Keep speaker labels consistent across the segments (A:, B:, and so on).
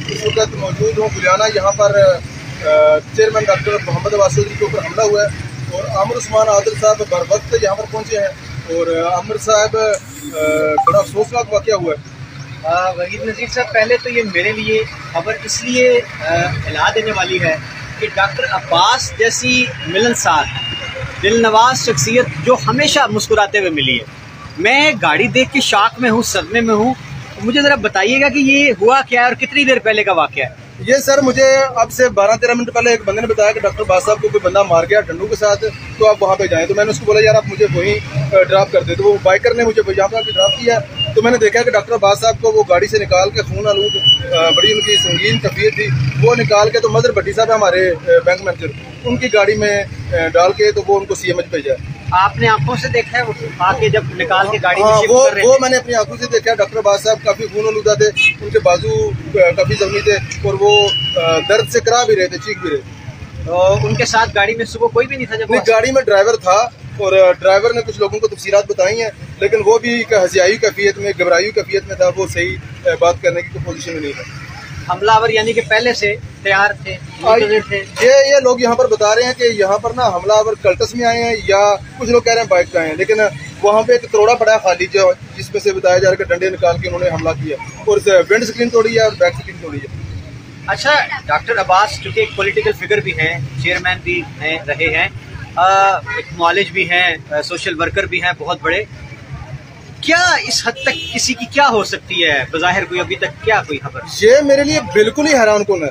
A: इस वक्त मौजूद हूँ गुलियाना। यहाँ पर चेयरमैन डॉक्टर मोहम्मद अब्बास चौधरी के ऊपर हमला हुआ है और आमिर उस्मान आदिल साहब बर वक्त यहाँ पर पहुँचे हैं और आमिर साहब बड़ा अफसोसनाक वाक़या हुआ है।
B: वहीद नज़ीर साहब, पहले तो ये मेरे लिए खबर इसलिए हिला देने वाली है कि डॉक्टर अब्बास जैसी मिलनसार दिलनवाज शख्सियत जो हमेशा मुस्कुराते हुए मिली है, मैं गाड़ी देख के शॉक में हूँ, सदमे में हूँ। मुझे ज़रा बताइएगा कि ये हुआ क्या है और कितनी देर पहले का वाक़या है?
A: ये सर, मुझे अब से 12-13 मिनट पहले एक बंदे ने बताया कि डॉक्टर अब्बास साहब को कोई बंदा मार गया डंडू के साथ, तो आप वहाँ पे जाएं। तो मैंने उसको बोला यार आप मुझे वहीं ड्रॉप कर दे। तो वो बाइकर ने मुझे यहाँ पर ड्रॉप किया। तो मैंने देखा कि डॉक्टर अब्बास साहब को वो गाड़ी से निकाल के खून आलूद बड़ी उनकी संगीन तबीयत थी, वो निकाल के तो मदर भट्टी साहब हमारे बैंक मैनेजर, उनकी गाड़ी में डाल के तो वो उनको CMH भेजा।
B: आपने आंखों से देखा है वो आके जब निकाल के गाड़ी में
A: शिफ्ट
B: कर रहे थे?
A: वो मैंने अपनी आंखों से देखा। डॉक्टर अब्बास साहब काफी खून आलूदा थे, उनके बाजू काफी जख्मी थे और वो दर्द से करा भी रहे थे, चीख भी रहे थे।
B: तो उनके साथ गाड़ी में सुबह कोई भी नहीं था? जब
A: नहीं, गाड़ी में ड्राइवर था और ड्राइवर ने कुछ लोगों को तफसीलात बताई हैं, लेकिन वो भी हसियाई कैफियत में, घबराई कैफियत में था। वो सही बात करने की पोजीशन में नहीं था।
B: हमलावर यानी कि पहले से तैयार थे, थे।
A: ये लोग यहाँ पर बता रहे हैं कि यहाँ पर ना हमलावर कल्टस में आए हैं या कुछ लोग कह रहे हैं बाइक पे आए हैं, लेकिन वहाँ पे एक तोड़ा पड़ा है खाली जो जिसमें से बताया जा रहा है कि डंडे निकाल के उन्होंने हमला किया और विंड स्क्रीन तोड़ी है और बैक स्क्रीन तोड़ी है।
B: अच्छा, डॉक्टर अब्बास चूँकि एक पॉलिटिकल फिगर भी हैं, चेयरमैन भी हैं, रहे हैं, एक मौलिज भी हैं, सोशल वर्कर भी हैं बहुत बड़े, क्या इस हद तक किसी की क्या हो सकती है? बज़ाहिर कोई अभी तक क्या कोई खबर?
A: ये मेरे लिए बिल्कुल ही हैरानकुन है,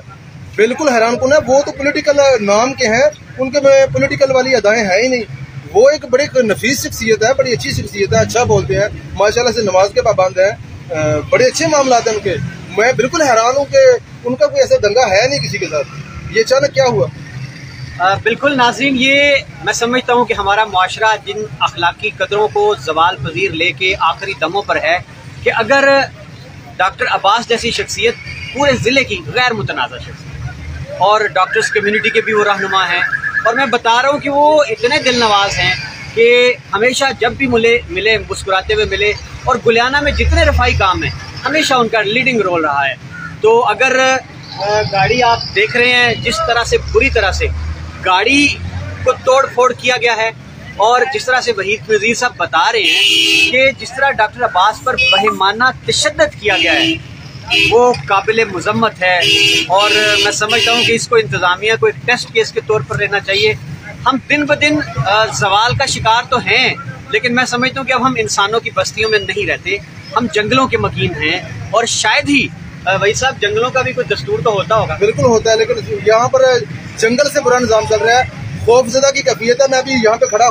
A: बिल्कुल हैरानकुन है। वो तो पॉलिटिकल नाम के हैं, उनके में पॉलिटिकल वाली अदाएं हैं ही नहीं। वो एक बड़ी नफीस शख्सियत है, बड़ी अच्छी शख्सियत है, अच्छा बोलते हैं, माशाल्लाह से नमाज के पाबंद हैं, बड़े अच्छे मामला हैं उनके। मैं बिल्कुल हैरान हूँ कि उनका कोई ऐसा दंगा है नहीं किसी के साथ। ये अचानक क्या हुआ?
B: बिल्कुल नाज़रीन, ये मैं समझता हूँ कि हमारा मुआशरा जिन अखलाकी कदरों को ज़वाल पजीर लेके आखिरी दमों पर है कि अगर डॉक्टर अब्बास जैसी शख्सियत पूरे ज़िले की गैर मुतनाज़ा शख्सियत और डॉक्टर्स कम्युनिटी के भी वो रहनुमा हैं, और मैं बता रहा हूँ कि वो इतने दिल नवाज हैं कि हमेशा जब भी मिले मुस्कुराते हुए मिले, और गुलियाना में जितने रफाई काम हैं हमेशा उनका लीडिंग रोल रहा है। तो अगर गाड़ी आप देख रहे हैं जिस तरह से बुरी तरह से गाड़ी को तोड़ फोड़ किया गया है, और जिस तरह से वहीद नज़ीर साहब बता रहे हैं कि जिस तरह डॉक्टर अब्बास पर बहिमाना तशद्दुद किया गया है, वो काबिल मुज़म्मत है। और मैं समझता हूँ कि इसको इंतज़ामिया को एक टेस्ट केस के तौर पर लेना चाहिए। हम दिन ब दिन ज़वाल का शिकार तो हैं, लेकिन मैं समझता हूँ कि अब हम इंसानों की बस्तियों में नहीं रहते, हम जंगलों के मकीन हैं। और शायद ही वही साहब, जंगलों का भी कोई दस्तूर तो होता होगा।
A: बिल्कुल होता है, लेकिन यहाँ पर जंगल से बुरा निज़ाम चल रहा है। खौफजदा की कैफियत है। मैं अभी यहाँ पे खड़ा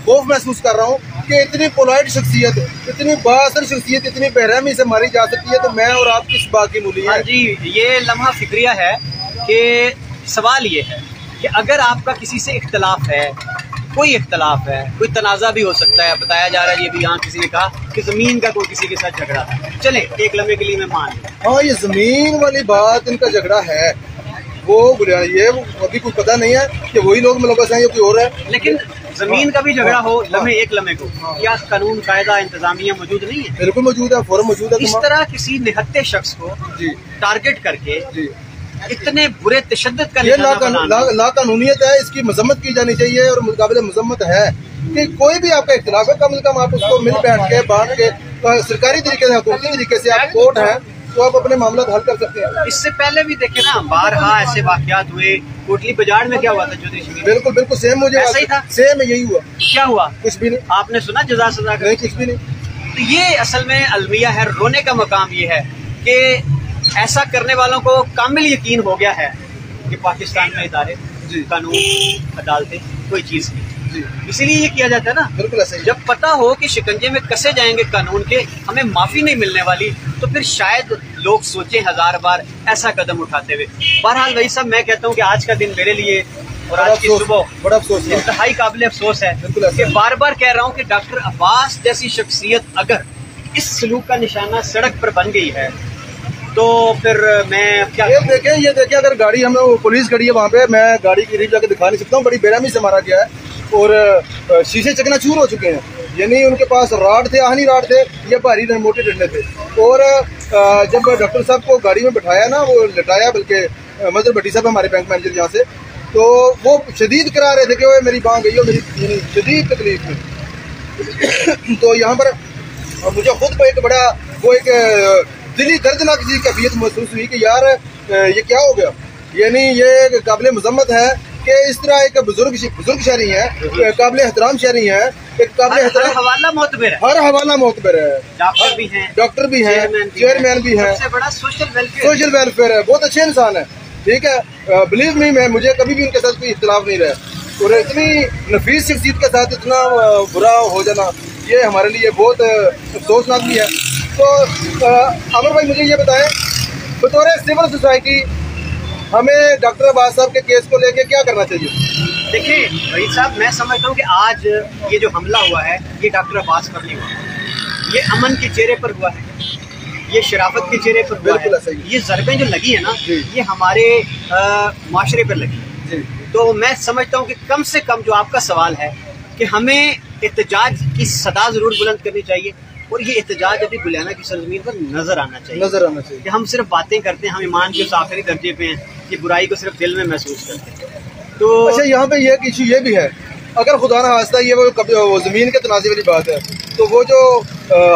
A: खौफ महसूस कर रहा हूँ कि इतनी पोलाइट शख्सियत, इतनी बाअसर शख्सियत इतनी बेरहमी से मारी जा सकती है, तो मैं और आप किस बात की मूली है?
B: हाँ जी, ये लम्हा फिक्रिया है कि सवाल ये है कि अगर आपका किसी से इख्तलाफ है, कोई इख्तलाफ है, कोई तनाज़ा भी हो सकता है। बताया जा रहा है, ये भी यहाँ किसी ने कहा कि ज़मीन का कोई किसी के साथ झगड़ा था। चले एक लम्हे के लिए मैं मान लूँ,
A: हाँ, ये ज़मीन वाली बात, इनका झगड़ा है, वो ये अभी कुछ पता नहीं है कि वही लोग मुलव्वस हैं या कोई और है।
B: लेकिन जमीन का भी झगड़ा हो लम्हे एक लम्हे को, क्या कानून कायदा इंतजामिया मौजूद नहीं है?
A: बिल्कुल मौजूद है, फौरन मौजूद है।
B: इस तरह किसी निहत्ते शख्स को टारगेट करके इतने बुरे तशद्दुद का
A: ला कानूनियत है, इसकी मजम्मत की जानी चाहिए और मुकाबिले मजम्मत है कि कोई भी आपका इख्तिलाफ है, कम से कम आप उसको मिल बैठ के बांट के सरकारी तरीके से, हुकूमती तरीके से, आप कोर्ट है तो आप अपने मामला हल कर सकते हैं।
B: इससे पहले भी देखे ना, बारहा ऐसे वाकयात हुए। कोटली बाजार में क्या हुआ था चौधरी शमीम?
A: बिल्कुल बिल्कुल सेम, मुझे
B: ऐसा ही था,
A: सेम यही हुआ।
B: क्या हुआ?
A: कुछ भी नहीं।
B: आपने सुना जज़ा सज़ा का?
A: नहीं, कुछ भी नहीं।
B: तो ये असल में अलमिया है, रोने का मकाम ये है कि ऐसा करने वालों को कामिल यकीन हो गया है कि पाकिस्तान में इदारे, कानून, अदालतें कोई चीज़ नहीं। इसीलिए ये किया जाता है ना।
A: बिल्कुल ऐसे ही।
B: जब पता हो कि शिकंजे में कसे जाएंगे कानून के, हमें माफी नहीं मिलने वाली, तो फिर शायद लोग सोचें 1000 बार ऐसा कदम उठाते हुए। बहरहाल भाई साहब, मैं कहता हूँ कि आज का दिन मेरे लिए और आज की सुबह
A: बड़ा अफसोस है,
B: इंतहाई काबिल अफसोस है कि बार बार कह रहा हूँ कि डॉक्टर अब्बास जैसी शख्सियत अगर इस सलूक का निशाना सड़क पर बन गई है, तो फिर मैं क्या?
A: ये देखे अगर गाड़ी हमें पुलिस खड़ी है वहाँ पे, मैं गाड़ी की रीप जाके दिखा नहीं सकता हूँ, बड़ी बेरहमी से मारा गया है और शीशे चकनाचूर हो चुके हैं। यानी उनके पास राड थे, आहनी राड थे, ये भारी मोटे डंडे थे। और जब डॉक्टर साहब को गाड़ी में बिठाया ना, वो लटाया, बल्कि मजहर भट्टी साहब हमारे बैंक मैनेजर यहाँ से, तो वो शदीद करा रहे थे कि वो मेरी बांह गई हो, मेरी शदीद तकलीफ में। तो यहाँ पर मुझे खुद को एक बड़ा वो एक दिली दर्दनाक चीज़ की कैफियत महसूस हुई कि यार ये क्या हो गया। यानी ये काबिल मजम्मत है कि इस तरह एक बुजुर्ग शहरी है, काबिल एहतराम शहरी है, एक काबिल एहतराम,
B: हर हवाला मोतबर
A: है, डॉक्टर भी हैं, चेयरमैन भी हैं,
B: बड़ा सोशल
A: वेलफेयर है, बहुत अच्छे इंसान है। ठीक है, बिलीव मी, मैं मुझे कभी भी उनके साथ कोई इख्तिलाफ नहीं रहा। और इतनी नफीस शख्सियत के साथ इतना बुरा हो जाना, ये हमारे लिए बहुत अफसोसनाक भी है। तो अमर भाई, मुझे ये बताएं, बतौर सिविल सोसाइटी हमें डॉक्टर अब्बास साहब के केस को लेके क्या करना चाहिए?
B: देखिए वहीद साहब, मैं समझता हूँ कि आज ये जो हमला हुआ है, ये डॉक्टर अब्बास पर नहीं हुआ, ये अमन के चेहरे पर हुआ है, ये शराफत के चेहरे पर हुआ है। ये ज़रबें जो लगी है ना, ये हमारे माशरे पर लगी है। तो मैं समझता हूँ कि कम से कम जो आपका सवाल है कि हमें एहतजाज की सदा ज़रूर बुलंद करनी चाहिए, और ये एहतजाज अभी गुलियाना की सरजमीन पर नजर आना चाहिए कि हम सिर्फ बातें करते हैं, हम ईमान के उस आखिरी दर्जे पे हैं कि बुराई को सिर्फ दिल में महसूस करते हैं। तो
A: अच्छा, यहाँ पे ये इशू ये भी है, अगर खुदा ना खास्ता ये वो ज़मीन के तनाज़े वाली बात है, तो वो जो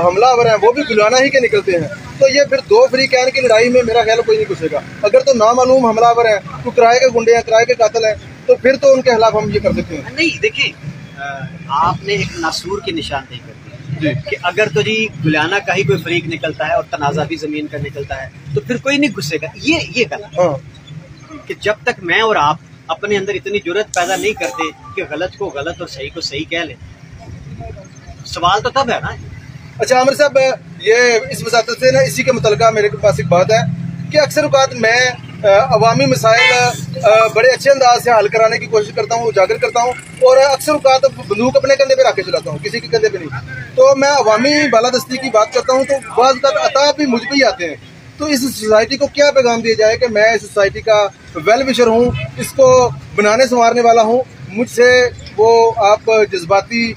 A: हमलावर हैं वो भी गुलियाना ही के निकलते हैं, तो ये फिर दो फ्री कैन की लड़ाई में मेरा ख्याल कोई नहीं घुसेगा। अगर तो नामालूम हमलावर हैं, तो किराए के गुंडे हैं, किराए के कातिल हैं, तो फिर तो उनके खिलाफ हम ये कर सकते हैं।
B: नहीं, देखिए आपने एक नासूर की निशानदेही कर दी कि अगर तो जी गुलियाना का ही कोई फरीक निकलता है और तनाज़ा भी ज़मीन का निकलता है, तो फिर कोई नहीं घुसेगा। ये गलत है कि जब तक मैं और आप अपने अंदर इतनी जुर्रत पैदा नहीं करते कि गलत को गलत और सही को सही कह लें, सवाल तो तब है ना।
A: अच्छा आमिर साहब, ये इस वसातत से ना इसी के मुतल्लिक़ मेरे पास एक बात है कि अक्सर औक़ात मैं अवामी मसाइल बड़े अच्छे अंदाज से हल कराने की कोशिश करता हूँ, उजागर करता हूँ, और अक्सर औक़ात बंदूक अपने कंधे पे रख के चलाता हूँ, किसी के कंधे पे नहीं। तो मैं अवामी बालादस्ती की बात करता हूँ, तो बाज़ अता भी मुझ पे ही आते हैं। तो इस सोसाइटी को क्या पैगाम दिया जाए कि मैं इस सोसाइटी का वेल विशर हूँ, इसको बनाने संवारने वाला हूँ, मुझसे वो आप जज्बाती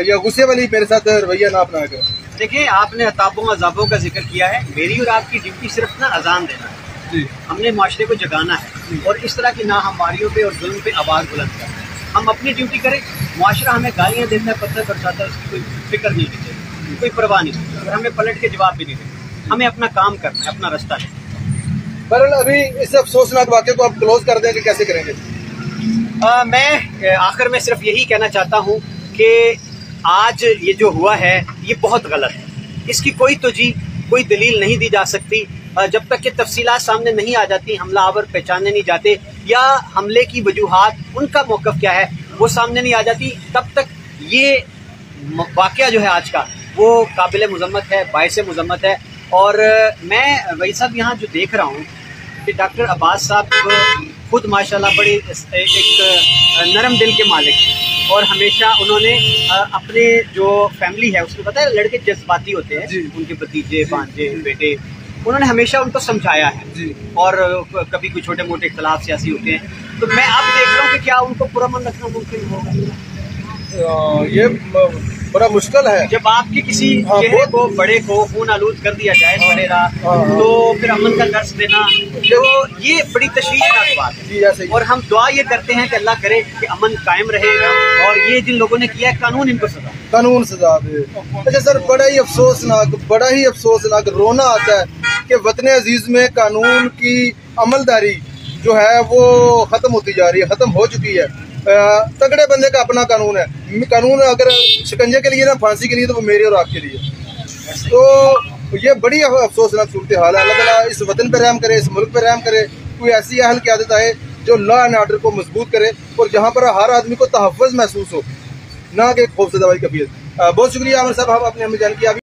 A: या गुस्से वाली मेरे साथ रवैया ना अपना करें।
B: देखिए, आपने अताबों अजाबों का जिक्र किया है, मेरी और आपकी ड्यूटी सिर्फ ना अजान देना है
A: जी।
B: हमने माशरे को जगाना है और इस तरह की नाहमवारियों पे और जुल्म पे आवाज़ बुलंद करना। हम अपनी ड्यूटी करें, माशरा हमें गालियाँ देता है, पत्थर बरसाता है, उसकी कोई फिक्र नहीं देती, कोई परवाह नहीं देती, और हमें पलट के जवाब भी नहीं देते। हमें अपना काम करना है, अपना रास्ता है।
A: बहरहाल अभी इस अफसोसनाक वाक़े को आप क्लोज कर दें कि कैसे करेंगे?
B: मैं आखिर में सिर्फ यही कहना चाहता हूँ कि आज ये जो हुआ है ये बहुत गलत है। इसकी कोई दलील नहीं दी जा सकती जब तक कि तफसीलात सामने नहीं आ जाती, हमलावर पहचाने नहीं जाते, या हमले की वजूहात, उनका मौक़िफ़ क्या है वो सामने नहीं आ जाती, तब तक ये वाक़या जो है आज का वो काबिल मज़म्मत है, बाइस मज़म्मत है। और मैं वही सब यहाँ जो देख रहा हूँ कि डॉक्टर अब्बास साहब खुद माशाल्लाह बड़े एक नरम दिल के मालिक हैं, और हमेशा उन्होंने अपने जो फैमिली है उसमें, पता है लड़के जज्बाती होते हैं, उनके भतीजे भांजे बेटे, उन्होंने हमेशा उनको समझाया है जी। और कभी कोई छोटे मोटे इख्तिलाफ सियासी होते हैं, तो मैं अब देख रहा हूँ कि क्या उनको पुरअमन रखना मुमकिन होगा।
A: ये बड़ा मुश्किल है।
B: जब आपके किसी चेहरे को, बड़े को खून आलूद कर दिया जाए सरेरा, तो फिर अमन का दर्स देना, तो ये बड़ी तशवीशनाक बात है। और हम दुआ ये करते हैं कि अल्लाह करे कि अमन कायम रहेगा, और ये जिन लोगों ने किया है कानून इनको सजा दे। अच्छा सर, बड़ा ही अफसोसनाक रोना आता है कि वतन अजीज में कानून की अमलदारी जो है वो खत्म होती जा रही है, खत्म हो चुकी है। तगड़े बंदे का अपना कानून है। कानून अगर शिकंजे के लिए ना, फांसी के लिए, तो वो मेरे और आपके लिए। तो ये बड़ी अफसोसनाक सूरत हाल है। अल्लाह ताला इस वतन पे रहम करे, इस मुल्क पे रहम करे, कोई ऐसी अहल की आदत आए जो लॉ एंड ऑर्डर को मजबूत करे, और जहाँ पर हर आदमी को तहफ़्फ़ुज़ महसूस हो, ना कि खौफज़दा वाली कैफियत। बहुत शुक्रिया आमिर साहब, आपने हमें जान किया।